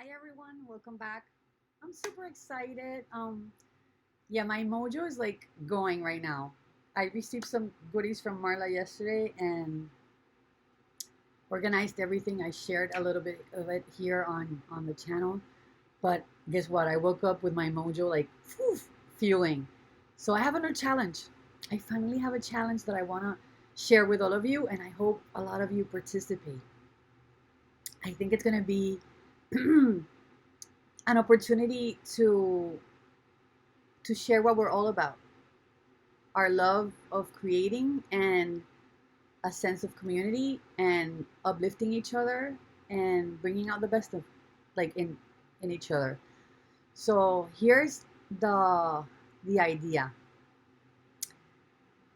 Hi everyone, welcome back. I'm super excited. Yeah, my mojo is like going right now. I received some goodies from Marla yesterday and organized everything. I shared a little bit of it here on the channel. But guess what? I woke up with my mojo like whew, fueling. So I have another challenge. I finally have a challenge that I want to share with all of you, and I hope a lot of you participate. I think it's going to be an opportunity to share what we're all about, our love of creating and a sense of community and uplifting each other and bringing out the best of like in each other. So here's the the idea.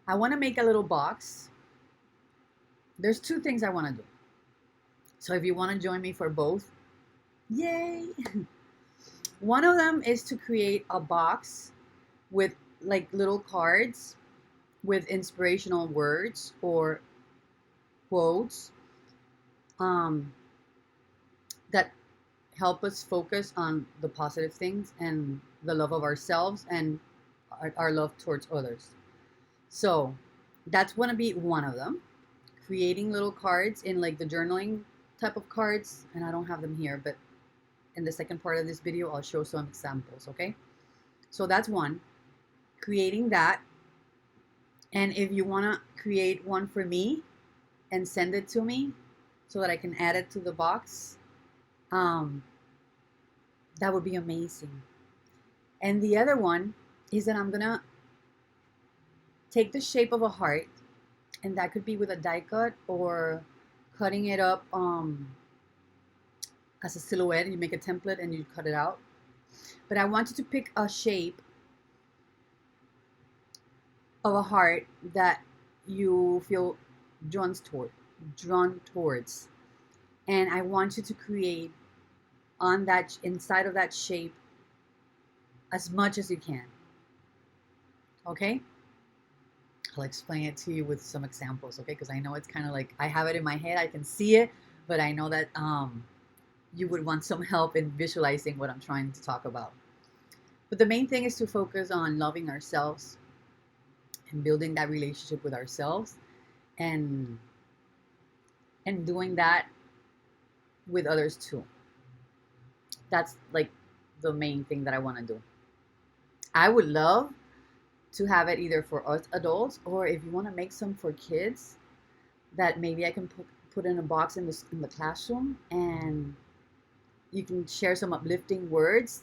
I want to make a little box. There's two things I want to do. So if you want to join me for both, yay. One of them is to create a box with like little cards with inspirational words or quotes um, that help us focus on the positive things and the love of ourselves and our love towards others. So that's going to be one of them. Creating little cards in like the journaling type of cards, and I don't have them here, but in the second part of this video, I'll show some examples, okay? So that's one, creating that. And if you want to create one for me and send it to me so that I can add it to the box, um, that would be amazing. And the other one is that I'm gonna take the shape of a heart, and that could be with a die cut or cutting it up as a silhouette. You make a template and you cut it out. But I want you to pick a shape of a heart that you feel drawn toward, drawn towards, and I want you to create on that inside of that shape as much as you can. Okay? I'll explain it to you with some examples, okay? Because I know it's kind of like I have it in my head, I can see it, but I know that you would want some help in visualizing what I'm trying to talk about. But the main thing is to focus on loving ourselves and building that relationship with ourselves and doing that with others too. That's like the main thing that I want to do. I would love to have it either for us adults or if you want to make some for kids that maybe I can put in a box in the classroom and you can share some uplifting words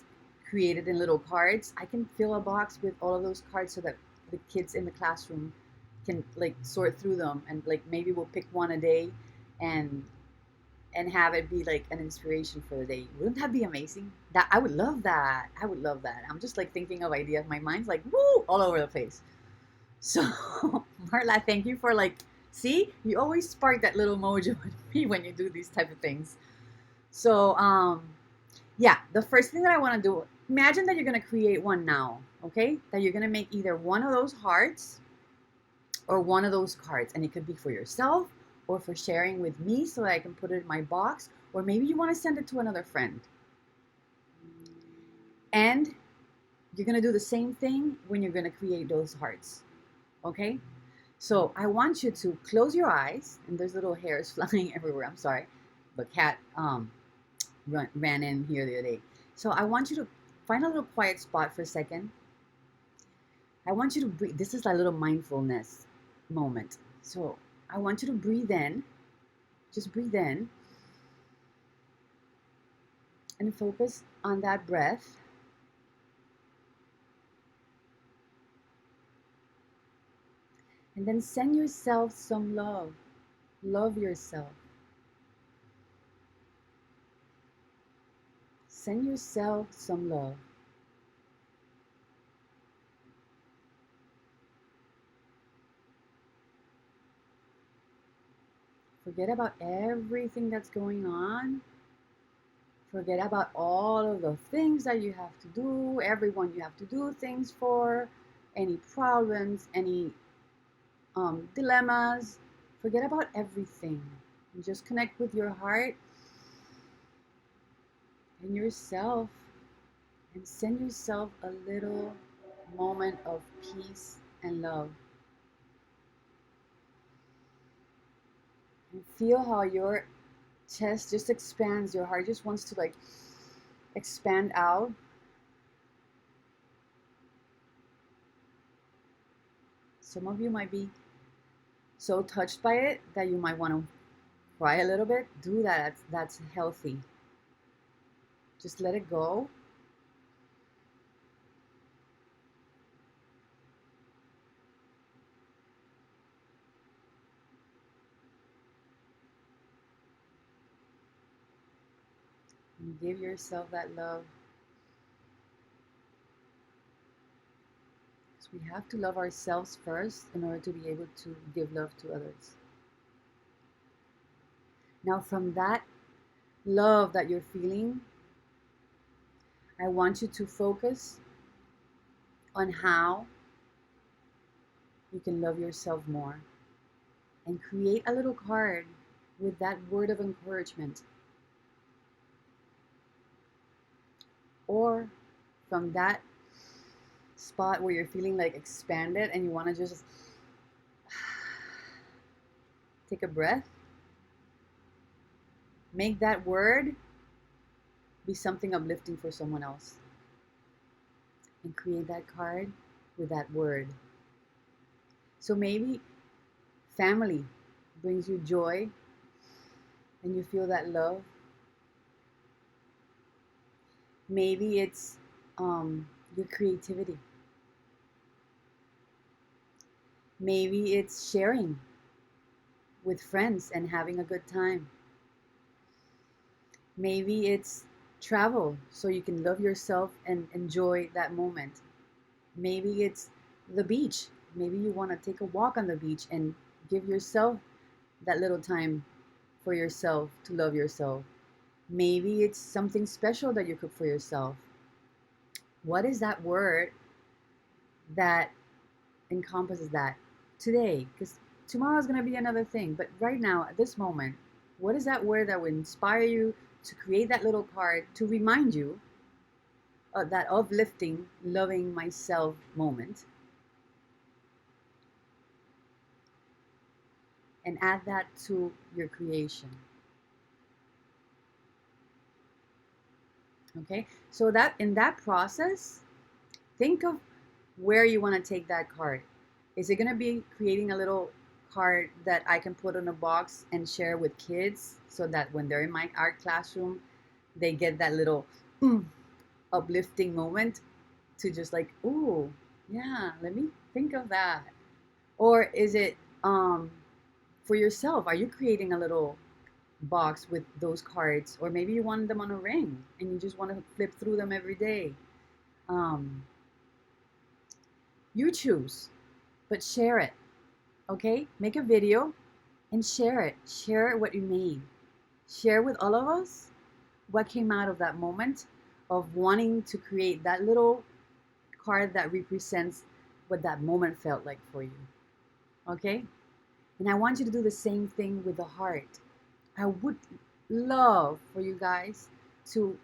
created in little cards. I can fill a box with all of those cards so that the kids in the classroom can like sort through them and like maybe we'll pick one a day and have it be like an inspiration for the day. Wouldn't that be amazing? That I would love that. I would love that. I'm just like thinking of ideas. My mind's like woo all over the place. So Marla, thank you for like see, you always spark that little mojo in me when you do these type of things. So yeah, the first thing that I want to do, imagine that you're going to create one now, okay? That you're going to make either one of those hearts or one of those cards. And it could be for yourself or for sharing with me so that I can put it in my box. Or maybe you want to send it to another friend. And you're going to do the same thing when you're going to create those hearts, okay? So I want you to close your eyes, and there's little hairs flying everywhere. I'm sorry. The cat ran in here the other day. So I want you to find a little quiet spot for a second. I want you to breathe. This is a little mindfulness moment. So I want you to breathe in. Just breathe in and focus on that breath. And then send yourself some love. Love yourself. Send yourself some love. Forget about everything that's going on. Forget about all of the things that you have to do, everyone you have to do things for, any problems, any dilemmas. Forget about everything. And just connect with your heart in yourself and send yourself a little moment of peace and love. And feel how your chest just expands, your heart just wants to like expand out. Some of you might be so touched by it that you might want to cry a little bit. Do that. That's healthy. Just let it go. And give yourself that love. Because we have to love ourselves first in order to be able to give love to others. Now, from that love that you're feeling, I want you to focus on how you can love yourself more and create a little card with that word of encouragement. Or from that spot where you're feeling like expanded and you want to just take a breath, make that word be something uplifting for someone else and create that card with that word. So maybe family brings you joy and you feel that love. Maybe it's your creativity. Maybe it's sharing with friends and having a good time. Maybe it's travel so you can love yourself and enjoy that moment. Maybe it's the beach. Maybe you want to take a walk on the beach and give yourself that little time for yourself to love yourself. Maybe it's something special that you cook for yourself. What is that word that encompasses that today? Because tomorrow is going to be another thing. But right now, at this moment, what is that word that would inspire you to create that little card to remind you of that uplifting, loving myself moment? And add that to your creation. Okay, so that in that process, think of where you want to take that card. Is it going to be creating a little card that I can put in a box and share with kids so that when they're in my art classroom, they get that little uplifting moment to just like, ooh, yeah, let me think of that? Or is it for yourself? Are you creating a little box with those cards? Or maybe you want them on a ring and you just want to flip through them every day. Um, you choose, but share it. Okay? Make a video and share it. Share what you made. Share with all of us what came out of that moment of wanting to create that little card that represents what that moment felt like for you. Okay? And I want you to do the same thing with the heart. I would love for you guys to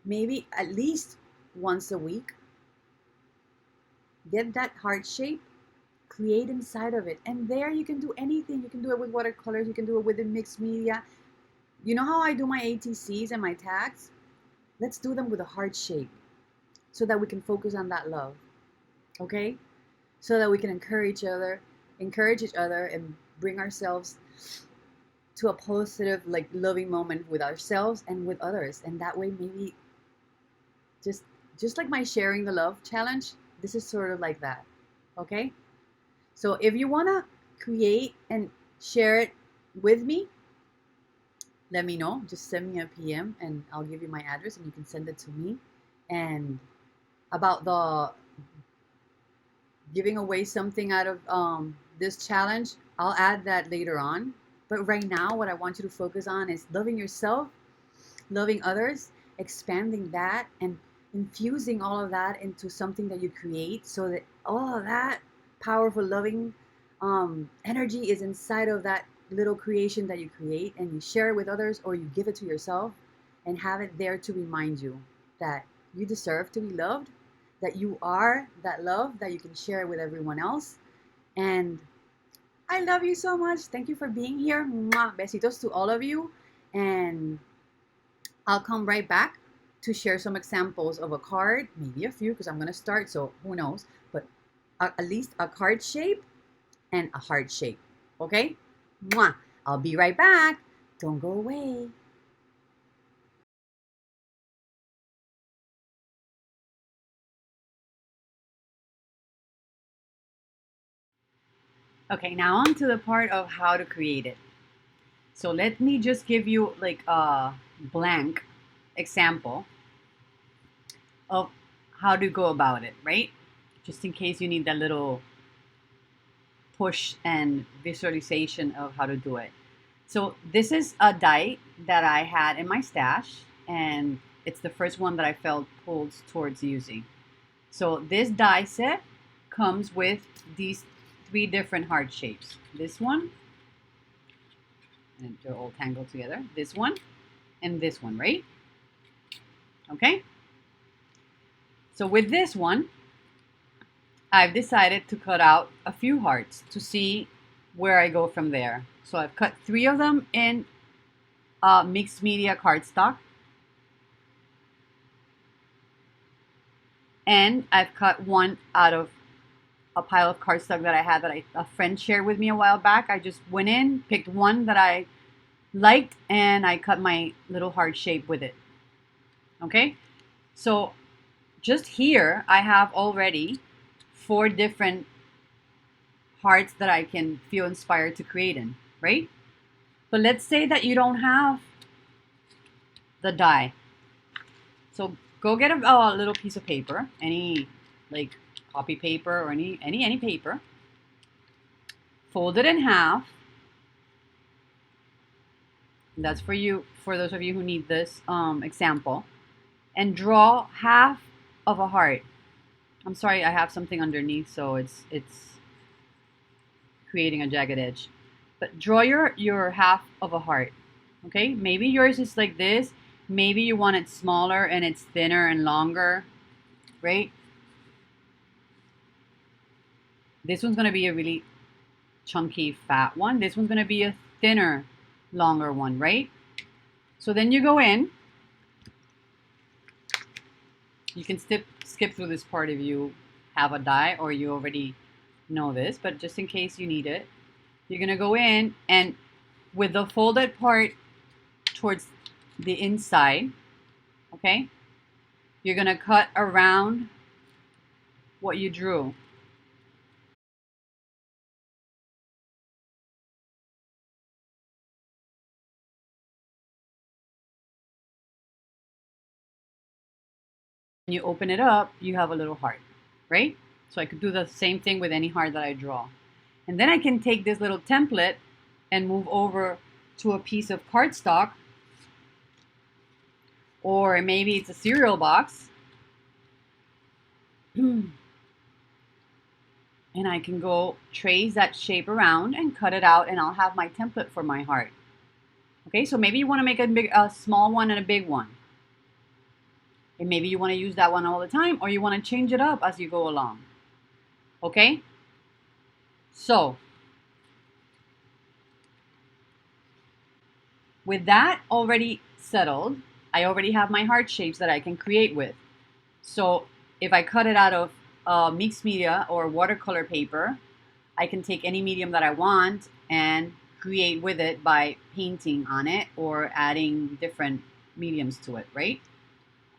maybe at least once a week get that heart shape, create inside of it. And there you can do anything. You can do it with watercolors, you can do it with the mixed media. You know how I do my ATCs and my tags? Let's do them with a heart shape so that we can focus on that love. Okay? So that we can encourage each other and bring ourselves to a positive, like loving moment with ourselves and with others. And that way maybe just like my sharing the love challenge, this is sort of like that. Okay? So if you want to create and share it with me, let me know. Just send me a PM and I'll give you my address and you can send it to me. And about the giving away something out of this challenge, I'll add that later on. But right now, what I want you to focus on is loving yourself, loving others, expanding that, and infusing all of that into something that you create so that all of that powerful, loving energy is inside of that little creation that you create and you share it with others or you give it to yourself and have it there to remind you that you deserve to be loved, that you are that love that you can share with everyone else. And I love you so much. Thank you for being here. Mwah. Besitos to all of you. And I'll come right back to share some examples of a card, maybe a few because I'm going to start, so who knows, but at least a card shape and a heart shape. Okay? Mwah. I'll be right back. Don't go away. Okay, now on to the part of how to create it. So let me just give you like a blank example of how to go about it, right? Just in case you need that little push and visualization of how to do it. So this is a die that I had in my stash, and it's the first one that I felt pulled towards using. So this die set comes with these three different heart shapes. This one, and they're all tangled together. This one, and this one, right? Okay? So with this one, I've decided to cut out a few hearts to see where I go from there. So I've cut 3 of them in mixed media cardstock. And I've cut one out of a pile of cardstock that I had that a friend shared with me a while back. I just went in, picked one that I liked, and I cut my little heart shape with it. Okay? So just here, I have already 4 different hearts that I can feel inspired to create in, right? But let's say that you don't have the die. So go get a little piece of paper, any like copy paper or any paper. Fold it in half. That's for you, for those of you who need this example. And draw half of a heart. I'm sorry, I have something underneath, so it's creating a jagged edge. But draw your half of a heart. Okay, maybe yours is like this. Maybe you want it smaller and it's thinner and longer, right? This one's gonna be a really chunky, fat one. This one's gonna be a thinner, longer one, right? So then you go in. You can skip through this part if you have a die or you already know this, but just in case you need it, you're gonna go in and with the folded part towards the inside, okay, you're gonna cut around what you drew. When you open it up, you have a little heart, right? So I could do the same thing with any heart that I draw. And then I can take this little template and move over to a piece of cardstock, or maybe it's a cereal box. And I can go trace that shape around and cut it out, and I'll have my template for my heart. Okay, so maybe you want to make a small one and a big one. And maybe you want to use that one all the time, or you want to change it up as you go along. Okay? So, with that already settled, I already have my heart shapes that I can create with. So, if I cut it out of mixed media or watercolor paper, I can take any medium that I want and create with it by painting on it or adding different mediums to it, right?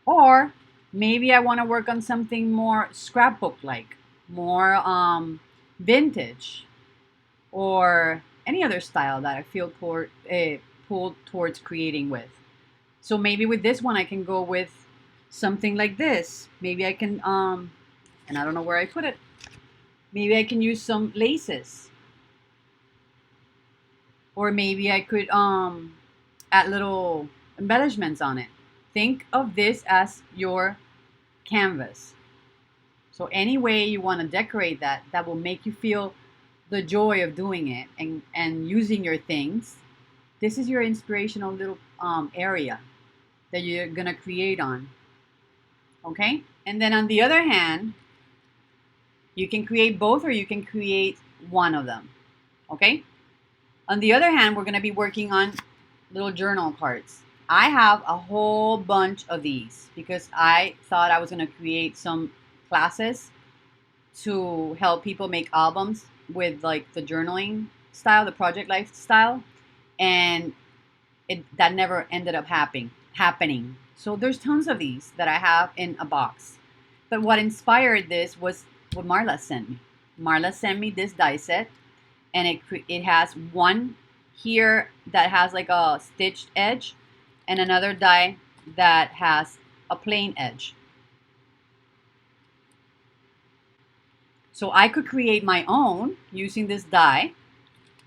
Or maybe I want to work on something more scrapbook-like, more vintage, or any other style that I feel pulled towards creating with. So maybe with this one I can go with something like this. Maybe I can, and I don't know where I put it. Maybe I can use some laces. Or maybe I could add little embellishments on it. Think of this as your canvas. So any way you want to decorate that will make you feel the joy of doing it and using your things. This is your inspirational little area. that you're gonna create on. Okay? And then on the other hand, you can create both or you can create one of them. Okay? On the other hand, we're gonna be working on little journal cards. I have a whole bunch of these because I thought I was gonna create some classes to help people make albums with like the journaling style, the project life style, and that never ended up happening. So there's tons of these that I have in a box. But what inspired this was what Marla sent me. Marla sent me this die set, and it has one here that has like a stitched edge, and another die that has a plain edge. So I could create my own using this die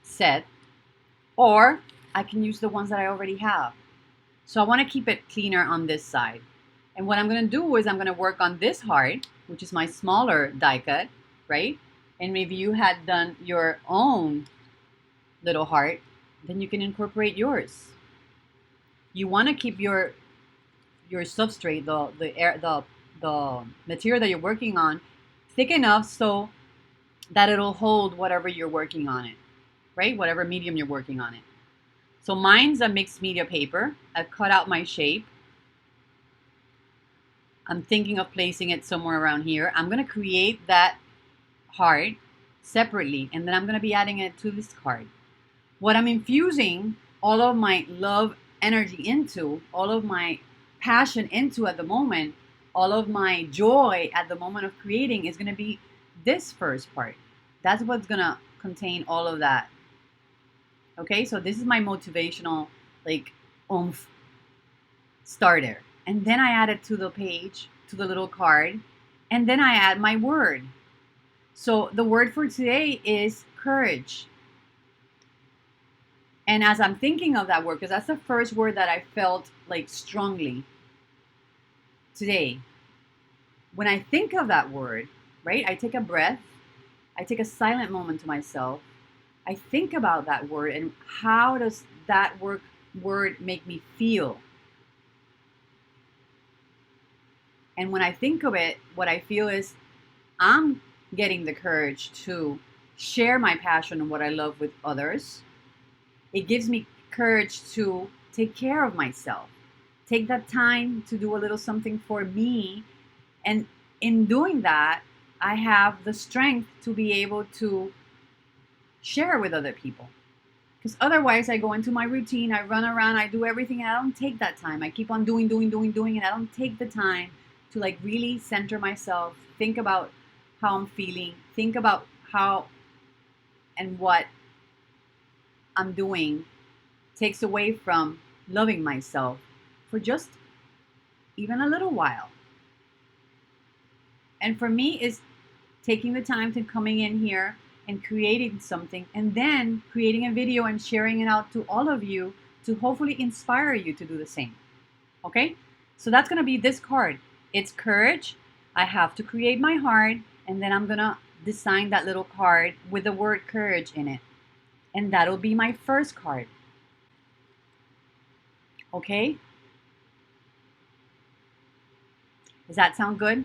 set, or I can use the ones that I already have. So I want to keep it cleaner on this side. And what I'm going to do is I'm going to work on this heart, which is my smaller die cut, right? And maybe you had done your own little heart, then you can incorporate yours. You want to keep your substrate, the material that you're working on, thick enough so that it'll hold whatever you're working on it, right? Whatever medium you're working on it. So mine's a mixed media paper. I've cut out my shape. I'm thinking of placing it somewhere around here. I'm going to create that heart separately, and then I'm going to be adding it to this card. What I'm infusing all of my love energy into, all of my passion into at the moment, all of my joy at the moment of creating is going to be this first part. That's what's going to contain all of that. Okay, so this is my motivational, like, oomph starter. And then I add it to the page, to the little card, and then I add my word. So the word for today is courage. And as I'm thinking of that word, because that's the first word that I felt like strongly today, when I think of that word, right, I take a breath, I take a silent moment to myself, I think about that word and how does that word make me feel? And when I think of it, what I feel is I'm getting the courage to share my passion and what I love with others. It gives me courage to take care of myself, take that time to do a little something for me. And in doing that, I have the strength to be able to share with other people. Because otherwise, I go into my routine, I run around, I do everything, and I don't take that time. I keep on doing, and I don't take the time to like really center myself, think about how I'm feeling, think about how and what I'm doing takes away from loving myself for just even a little while. And for me, is taking the time to coming in here and creating something, and then creating a video and sharing it out to all of you to hopefully inspire you to do the same. Okay? So that's going to be this card. It's courage. I have to create my heart, and then I'm going to design that little card with the word courage in it. And that'll be my first card. Okay? Does that sound good?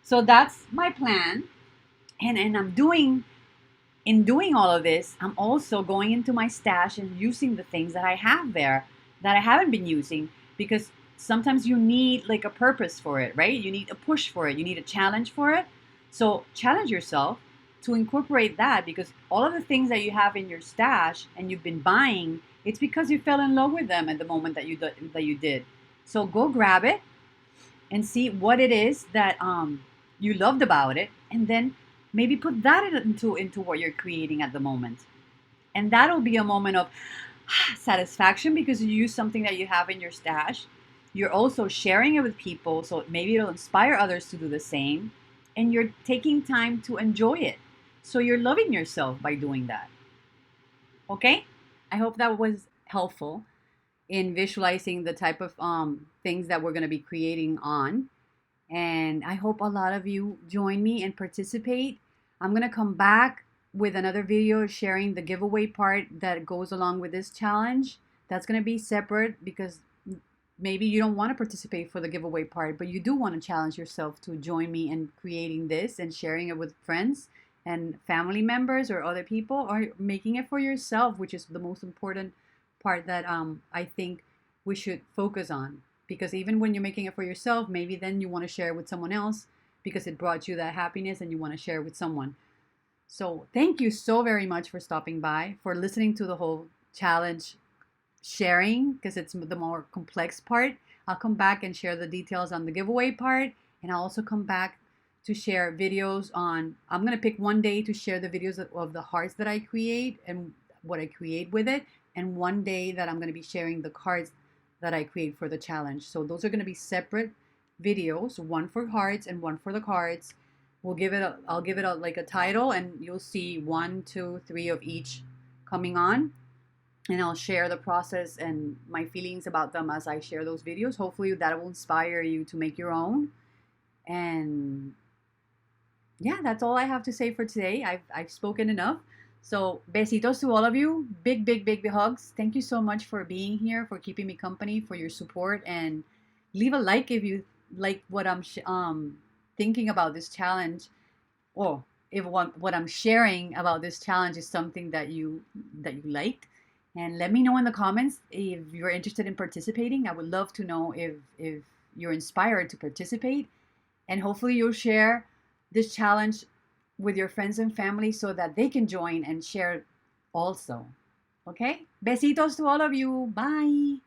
So that's my plan. And I'm doing, in doing all of this, I'm also going into my stash and using the things that I have there that I haven't been using, because sometimes you need like a purpose for it, right? You need a push for it. You need a challenge for it. So challenge yourself to incorporate that, because all of the things that you have in your stash and you've been buying, it's because you fell in love with them at the moment that you did. So go grab it and see what it is that you loved about it, and then maybe put that into what you're creating at the moment. And that'll be a moment of satisfaction because you use something that you have in your stash. You're also sharing it with people, so maybe it'll inspire others to do the same. And you're taking time to enjoy it. So you're loving yourself by doing that. Okay? I hope that was helpful in visualizing the type of things that we're going to be creating on. And I hope a lot of you join me and participate. I'm going to come back with another video sharing the giveaway part that goes along with this challenge. That's going to be separate because maybe you don't want to participate for the giveaway part, but you do want to challenge yourself to join me in creating this and sharing it with friends and family members or other people, or making it for yourself, which is the most important part that I think we should focus on. Because even when you're making it for yourself, maybe then you want to share it with someone else because it brought you that happiness and you want to share it with someone. So thank you so very much for stopping by, for listening to the whole challenge sharing, because it's the more complex part. I'll come back and share the details on the giveaway part, and I'll also come back to share videos on. I'm gonna pick one day to share the videos of the hearts that I create and what I create with it, and one day that I'm gonna be sharing the cards that I create for the challenge. So those are gonna be separate videos, one for hearts and one for the cards. I'll give it a, like a title, and you'll see 1, 2, 3 of each coming on, and I'll share the process and my feelings about them as I share those videos. Hopefully that will inspire you to make your own. And yeah, that's all I have to say for today. I've spoken enough. So besitos to all of you. Big, big, big hugs. Thank you so much for being here, for keeping me company, for your support, and leave a like if you like what I'm thinking about this challenge, or if what I'm sharing about this challenge is something that you liked. And let me know in the comments if you're interested in participating. I would love to know if you're inspired to participate, and hopefully you'll share this challenge with your friends and family so that they can join and share also. Okay? Besitos to all of you. Bye.